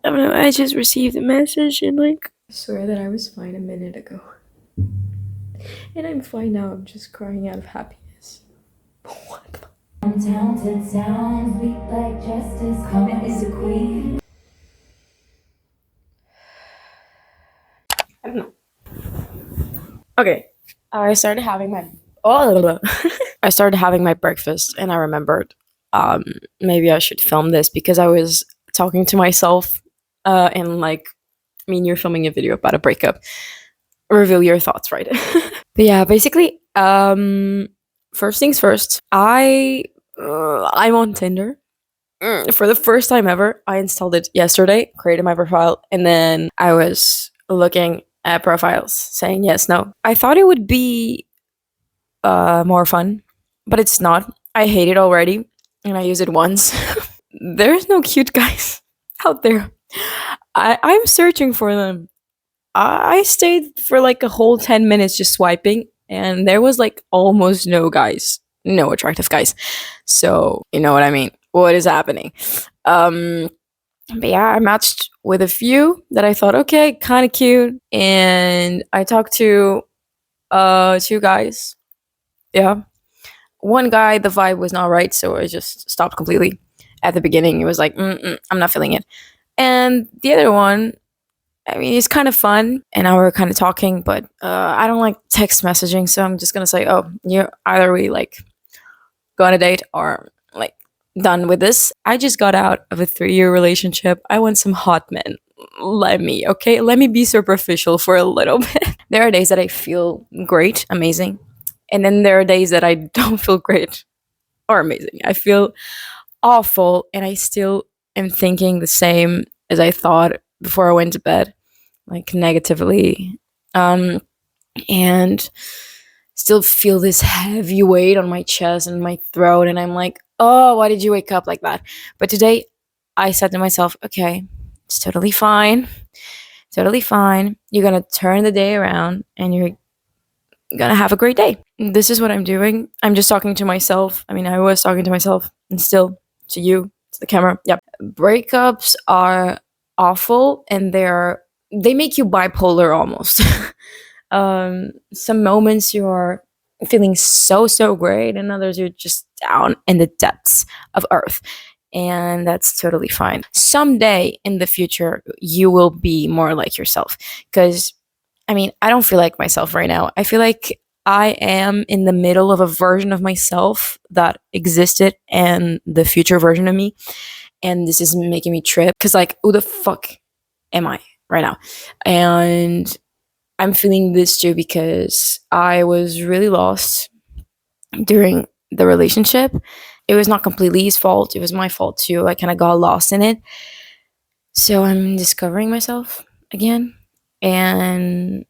I don't know, I just received a message and like I swear that I was fine a minute ago. And I'm fine now, I'm just crying out of happiness. What? From town to town, we like justice, comment is the queen. I don't know. Okay. I started having my oh I started having my breakfast and I remembered maybe I should film this because I was talking to myself and like I mean you're filming a video about a breakup. Reveal your thoughts, right? But yeah, basically, first things first, I'm on Tinder. For the first time ever, I installed it yesterday, created my profile, and then I was looking at profiles saying yes, no. I thought it would be more fun, but it's not. I hate it already, and I use it once. There's no cute guys out there. I'm searching for them. I stayed for like a whole 10 minutes just swiping, and there was like almost no guys, no attractive guys. So, you know what I mean? What is happening? Um, but yeah, I matched with a few that I thought, okay, kind of cute. And I talked to two guys. Yeah. One guy, the vibe was not right, so I just stopped completely. At the beginning, it was like, I'm not feeling it. And the other one, I mean, it's kind of fun, and now we're kind of talking, but I don't like text messaging, so I'm just gonna say, oh, you either we like go on a date or like done with this. I just got out of a 3-year relationship. I want some hot men. Let me be superficial for a little bit. There are days that I feel great, amazing, and then there are days that I don't feel great or amazing. I feel awful, and I still am thinking the same as I thought before I went to bed, like negatively, and still feel this heavy weight on my chest and my throat, and I'm like, oh, why did you wake up like that? But today I said to myself, okay, it's totally fine, totally fine. You're gonna turn the day around and you're gonna have a great day. This is what I'm doing. I'm just talking to myself. I mean, I was talking to myself and still to you, to the camera. Yep. Breakups are awful, and they make you bipolar almost. Some moments you're feeling so great, and others you're just down in the depths of earth, and that's totally fine. Someday in the future you will be more like yourself, because I mean, I don't feel like myself right now. I feel like I am in the middle of a version of myself that existed and the future version of me, and this is making me trip because like who the fuck am I right now? And I'm feeling this too because I was really lost during the relationship. It was not completely his fault, it was my fault too. I kind of got lost in it. So I'm discovering myself again. And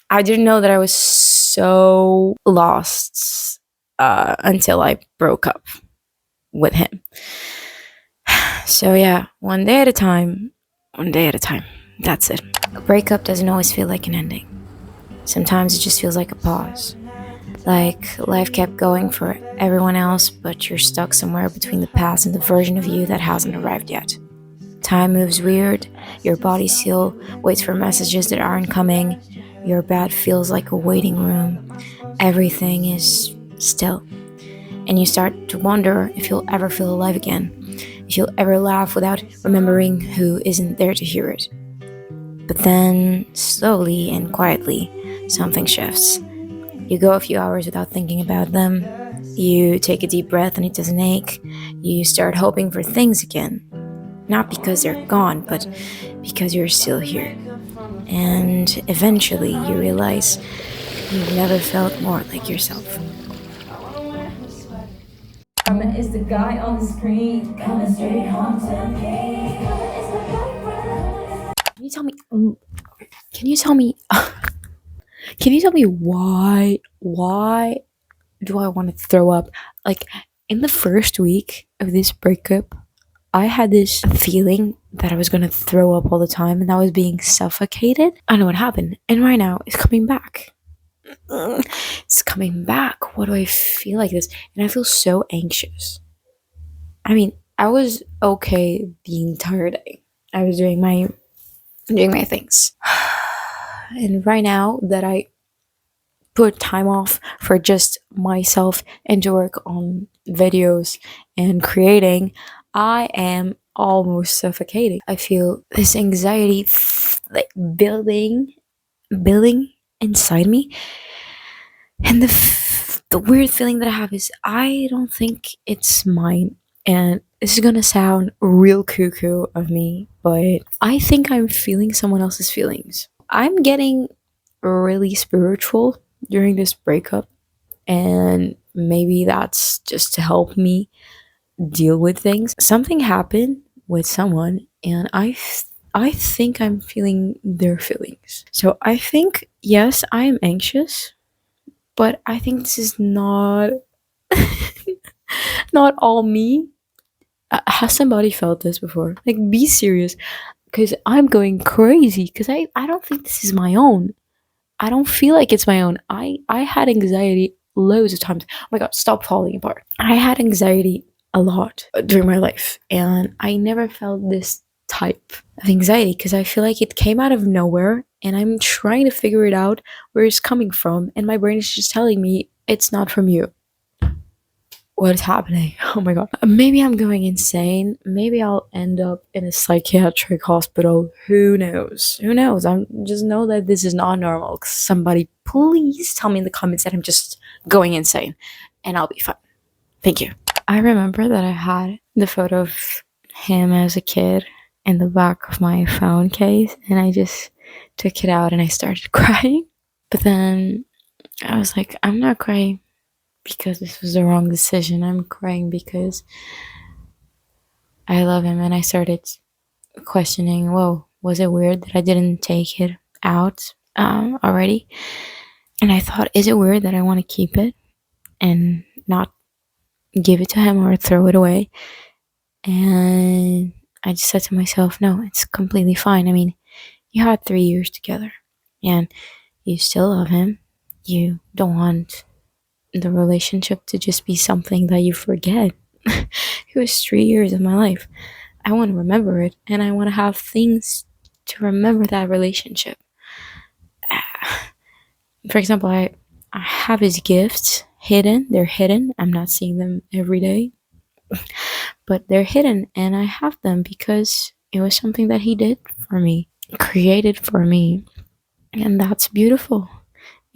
I didn't know that I was so lost until I broke up with him. So yeah, one day at a time, one day at a time. That's it. A breakup doesn't always feel like an ending. Sometimes it just feels like a pause. Like life kept going for everyone else, but you're stuck somewhere between the past and the version of you that hasn't arrived yet. Time moves weird, your body still waits for messages that aren't coming, your bed feels like a waiting room, everything is still. And you start to wonder if you'll ever feel alive again, if you'll ever laugh without remembering who isn't there to hear it. But then, slowly and quietly, something shifts. You go a few hours without thinking about them. You take a deep breath and it doesn't ache. You start hoping for things again. Not because they're gone, but because you're still here. And eventually you realize you've never felt more like yourself. Is the guy on the screen coming straight home to me? Can you tell me? Can you tell me? Can you tell me why? Why do I want to throw up? Like in the first week of this breakup, I had this feeling that I was gonna throw up all the time, and I was being suffocated. I don't know what happened, and right now it's coming back. It's coming back. What do I feel like this? And I feel so anxious. I mean, I was okay the entire day. I was doing my things. And right now that I put time off for just myself and to work on videos and creating, I am almost suffocating. I feel this anxiety like building inside me. And the weird feeling that I have is I don't think it's mine. And this is gonna sound real cuckoo of me, but I think I'm feeling someone else's feelings. I'm getting really spiritual during this breakup, and maybe that's just to help me deal with things. Something happened with someone, and I think I'm feeling their feelings. So I think yes, I am anxious, but I think this is not not all me. Has somebody felt this before? Like, be serious, because I'm going crazy. Because I don't think this is my own. I don't feel like it's my own. I had anxiety loads of times. Oh my god, stop falling apart. I had anxiety a lot during my life, and I never felt this type of anxiety because I feel like it came out of nowhere, and I'm trying to figure it out where it's coming from, and my brain is just telling me it's not from you. What is happening? Oh my god. Maybe I'm going insane. Maybe I'll end up in a psychiatric hospital. Who knows? Who knows? I just know that this is not normal. Somebody please tell me in the comments that I'm just going insane and I'll be fine. Thank you. I remember that I had the photo of him as a kid in the back of my phone case, and I just took it out and I started crying. But then I was like, I'm not crying because this was the wrong decision. I'm crying because I love him. And I started questioning, whoa, was it weird that I didn't take it out already? And I thought, is it weird that I want to keep it and not give it to him or throw it away? And I just said to myself, no, it's completely fine. I mean, you had 3 years together and you still love him. You don't want the relationship to just be something that you forget. It was 3 years of my life. I want to remember it, and I want to have things to remember that relationship. For example, I have his gifts hidden. They're hidden. I'm not seeing them every day, but they're hidden, and I have them because it was something that he did for me, created for me, and that's beautiful.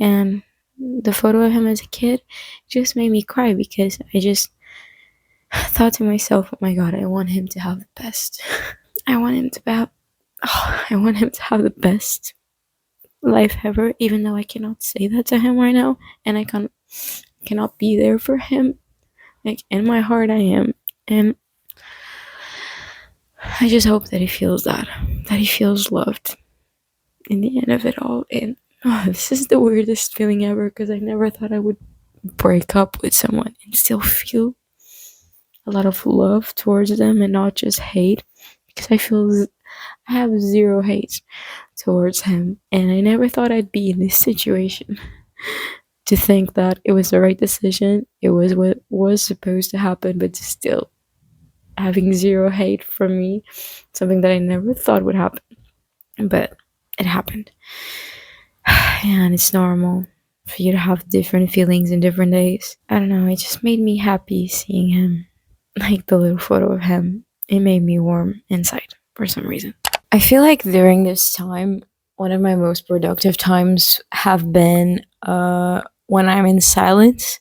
And the photo of him as a kid just made me cry because I just thought to myself, oh my god, I want him to have the best. I want him to have I want him to have the best life ever, even though I cannot say that to him right now, and I cannot be there for him. Like, in my heart I am, and I just hope that he feels that he feels loved in the end of it all. And this is the weirdest feeling ever because I never thought I would break up with someone and still feel a lot of love towards them and not just hate, because I have zero hate towards him, and I never thought I'd be in this situation to think that it was the right decision. It was what was supposed to happen, but still having zero hate from me, something that I never thought would happen, but it happened. And it's normal for you to have different feelings in different days. I don't know, it just made me happy seeing him. Like the little photo of him, it made me warm inside for some reason. I feel like during this time, one of my most productive times have been when I'm in silence,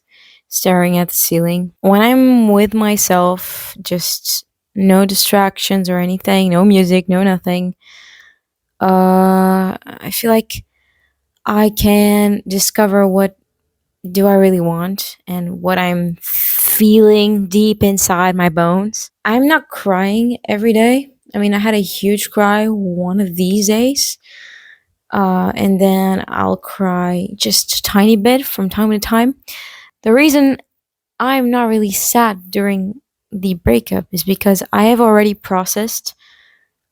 staring at the ceiling. When I'm with myself, just no distractions or anything, no music, no nothing. I feel like I can discover what do I really want and what I'm feeling deep inside my bones. I'm not crying every day. I mean, I had a huge cry one of these days. And then I'll cry just a tiny bit from time to time. The reason I'm not really sad during the breakup is because I have already processed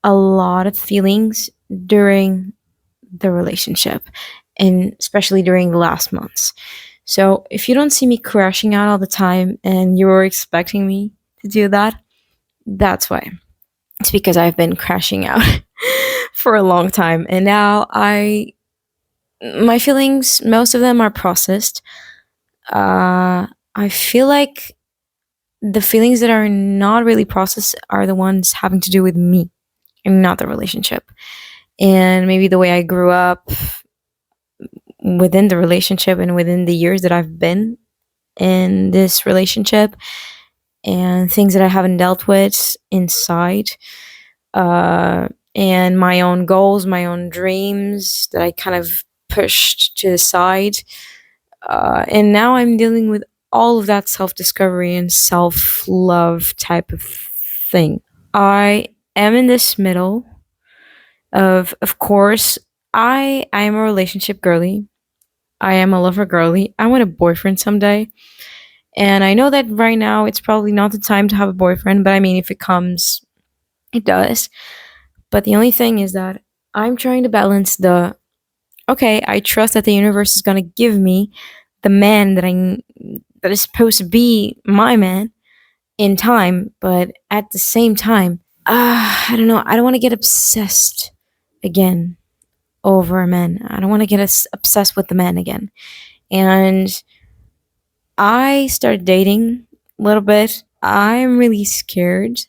a lot of feelings during the relationship, and especially during the last months. So if you don't see me crashing out all the time and you're expecting me to do that, that's why. it's because I've been crashing out for a long time, and now my feelings, most of them are processed. I feel like the feelings that are not really processed are the ones having to do with me and not the relationship. And maybe the way I grew up within the relationship and within the years that I've been in this relationship, and things that I haven't dealt with inside, and my own goals, my own dreams that I kind of pushed to the side. And now I'm dealing with all of that self discovery and self love type of thing. I am in this middle of course, I am a relationship girly. I am a lover girly. I want a boyfriend someday. And I know that right now it's probably not the time to have a boyfriend, but I mean, if it comes, it does. But the only thing is that I'm trying to balance the okay, I trust that the universe is going to give me the man that is supposed to be my man in time, but at the same time, I don't know, I don't want to get obsessed again over a man. I don't want to get obsessed with the man again. And I started dating a little bit. I'm really scared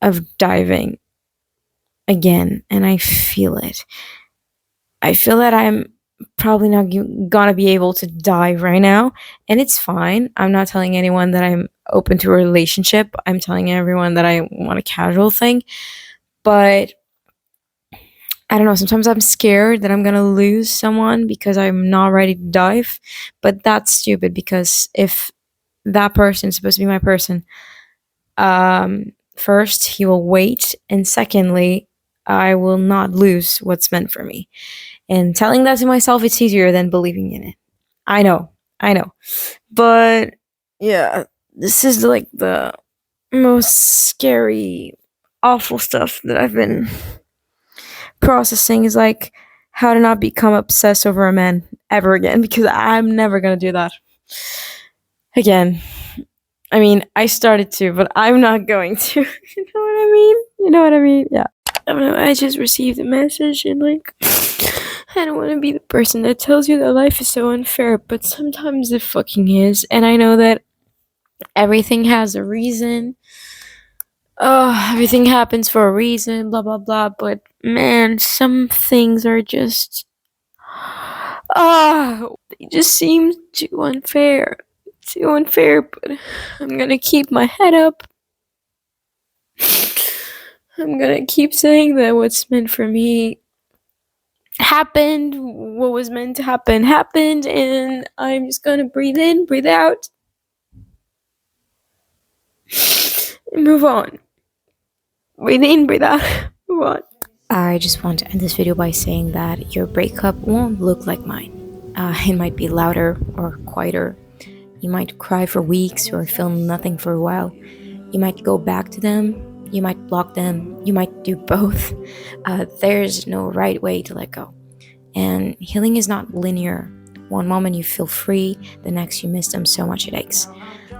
of diving again, and I feel it. I feel that I'm probably not gonna be able to dive right now, and it's fine. I'm not telling anyone that I'm open to a relationship. I'm telling everyone that I want a casual thing. But I don't know, sometimes I'm scared that I'm gonna lose someone because I'm not ready to dive. But that's stupid because if that person is supposed to be my person, first, he will wait, and secondly, I will not lose what's meant for me. And telling that to myself, it's easier than believing in it. I know. But yeah, this is like the most scary, awful stuff that I've been processing is like how to not become obsessed over a man ever again, because I'm never gonna do that again. I mean, I started to, but I'm not going to. You know what I mean? You know what I mean? Yeah. I don't know. I just received a message and like, I don't want to be the person that tells you that life is so unfair, but sometimes it fucking is. And I know that everything has a reason. Oh, everything happens for a reason, blah, blah, blah. But man, some things are just, they just seem too unfair. Too unfair, but I'm gonna keep my head up. I'm gonna keep saying that what's meant for me happened, what was meant to happen happened, and I'm just gonna breathe in, breathe out, and move on. Breathe in, breathe out, move on. I just want to end this video by saying that your breakup won't look like mine. It might be louder or quieter. You might cry for weeks or feel nothing for a while. You might go back to them. You might block them. You might do both. There's no right way to let go. And healing is not linear. One moment you feel free, the next you miss them so much it aches.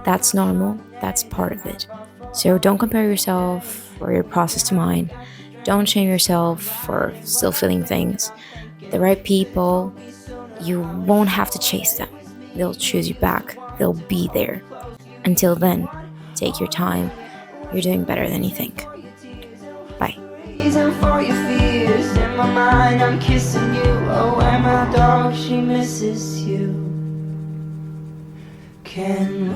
That's normal. That's part of it. So don't compare yourself or your process to mine. Don't shame yourself for still feeling things. The right people, you won't have to chase them. They'll choose you back. They'll be there. Until then, take your time. You're doing better than you think. Bye. Reason for your fears. In my mind I'm kissing you. Oh, and my dog, she misses you. Can